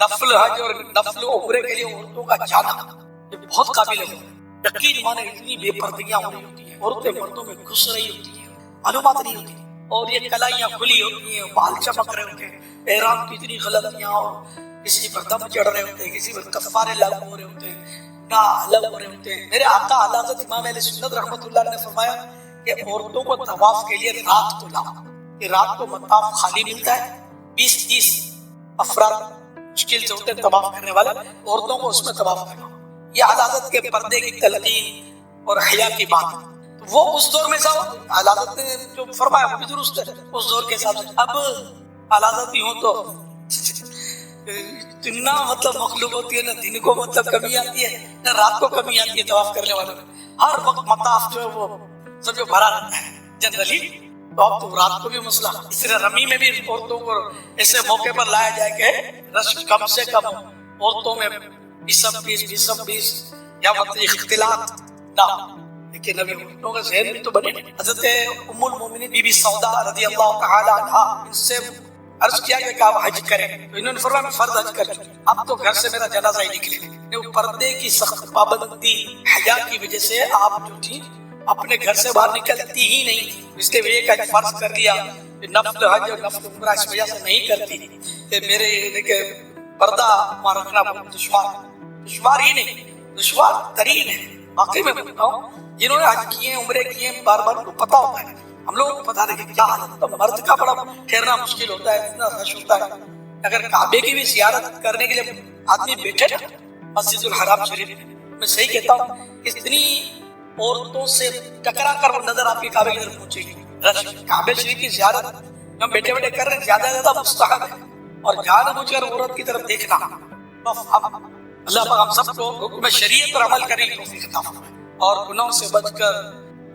نفل حج اور نفل عمرے کے لیے عورتوں کا جانا یہ بہت قابل ہے. یقین مانے اتنی بے پردگیاں ہو رہی ہوتی ہیں، عورتیں مردوں میں گھس رہی ہوتی ہیں، معلومات نہیں ہوتی، اور یہ کلائیاں کھلی ہوتی ہیں، بال چمک رہے ہوتے ہیں، احرام کی اتنی غلطیاں، اور کسی پر دم چڑھ رہے ہوتے ہیں، کسی پر کفارے لاگو ہو رہے ہوتے ہیں، نہ الگ ہو رہے ہوتے ہیں. میرے آقا اعلی حضرت امام اہل سنت رحمۃ اللہ علیہ نے فرمایا کہ عورتوں کو طواف کے لیے رات کو لاؤ، کہ رات کو مطاف خالی ملتا ہے، 20-30 افراد مشکل سے ہوتے ہیں طواف کرنے والے، عورتوں کو اس میں طواف کرنا. یہ اعلی حضرت کے پردے کی تلقین اور حیا کی بات. وہ اس دور میں تھا، اعلی حضرت نے جو فرمایا وہ بھی درست ہے اس دور کے حساب سے. اب اعلی حضرت بھی ہوں تو اتنا مطلب مخلوق ہوتی ہے، نہ دن کو مطلب کمی آتی ہے نہ رات کو کمی آتی ہے طواف کرنے والوں میں. ہر وقت مطاف جو ہے وہ سب بھرا رہتا ہے جنرلی. تو اب تو رات کو بھی مسئلہ، اس طرح رمی میں بھی عورتوں کو ایسے موقع پر لایا جائے کہ رش کم سے کم عورتوں میں 20-20 یا مطلب اختلاط نہ. لیکن ابھی عورتوں کا ذہن بھی تو بنے. حضرت ام المومنین بی بی سودا رضی اللہ تعالی عنہا ان سے عرض کیا کہ آپ حج کریں، تو انہوں نے فرمایا میں فرض حج کر چکا، اب تو گھر سے میرا جنازہ ہی نکلے. پردے کی سخت پابندی حیا کی وجہ سے آپ جو تھی اپنے گھر سے باہر نکلتی ہی نہیں، اس کے لیے ایک فرض کر لیا نفل حج اور نفل عمرہ اس وجہ سے نہیں کرتی کہ میرے کہ پردہ وہاں رکھنا بہت دشوار ہی نہیں، دشوار ترین ہے. واقعی میں بولتا ہوں جنہوں نے حج کیے عمرے کیے بار بار ان کو پتا ہوتا ہے، ہم لوگوں کو پتا نہیں کہ کیا حالت. مرد کا بڑا ٹھہرنا مشکل ہوتا ہے، اتنا رش ہوتا ہے. اگر کعبے کی بھی زیارت کرنے کے لیے آدمی بیٹھے نا مسجد الحرام شریف میں، صحیح کہتا ہوں اتنی عورتوں سے ٹکرا کر وہ نظر آپ کے کعبے کی طرف پہنچے گی. رش کعبے شریف کی زیارت ہم بیٹھے بیٹھے کر رہے ہیں، زیادہ سے زیادہ مستحب ہے، اور جان بوجھ کر عورت کی طرف دیکھنا. اللہ پاک ہم سب کو حکم شریعت پر عمل کرنے کی توفیق عطا فرمائے، اور گناہوں سے بچ کر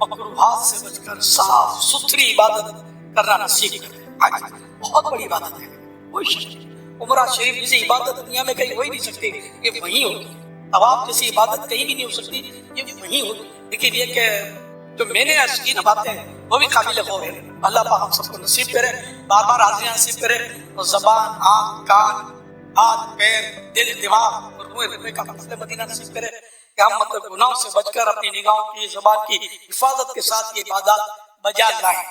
مکروہات سے بچ کر صاف ستھری عبادت کرنا نصیب کرے. حج بہت بڑی عبادت ہے، کوئی شک نہیں. عمرہ شریف جیسی عبادت دنیا میں کہیں ہو ہی نہیں سکتی، یہ وہیں ہوگی. طواف جیسی عبادت کہیں بھی نہیں ہو سکتی، یہ وہیں ہوگی. لیکن یہ کہ جو میں نے عرض کی نا باتیں وہ بھی قابل غور ہے. اللہ پاک ہم سب کو نصیب کرے، بار بار حاضریاں نصیب کرے، اور زبان، آنکھ، کان، ہاتھ، پیر، دل، دماغ اور روح کا فضل مدینہ نصیب کرے کہ ہم مطلب گناہوں سے بچ کر اپنی نگاہوں کی، زبان کی حفاظت کے ساتھ یہ عبادات بجا لائیں.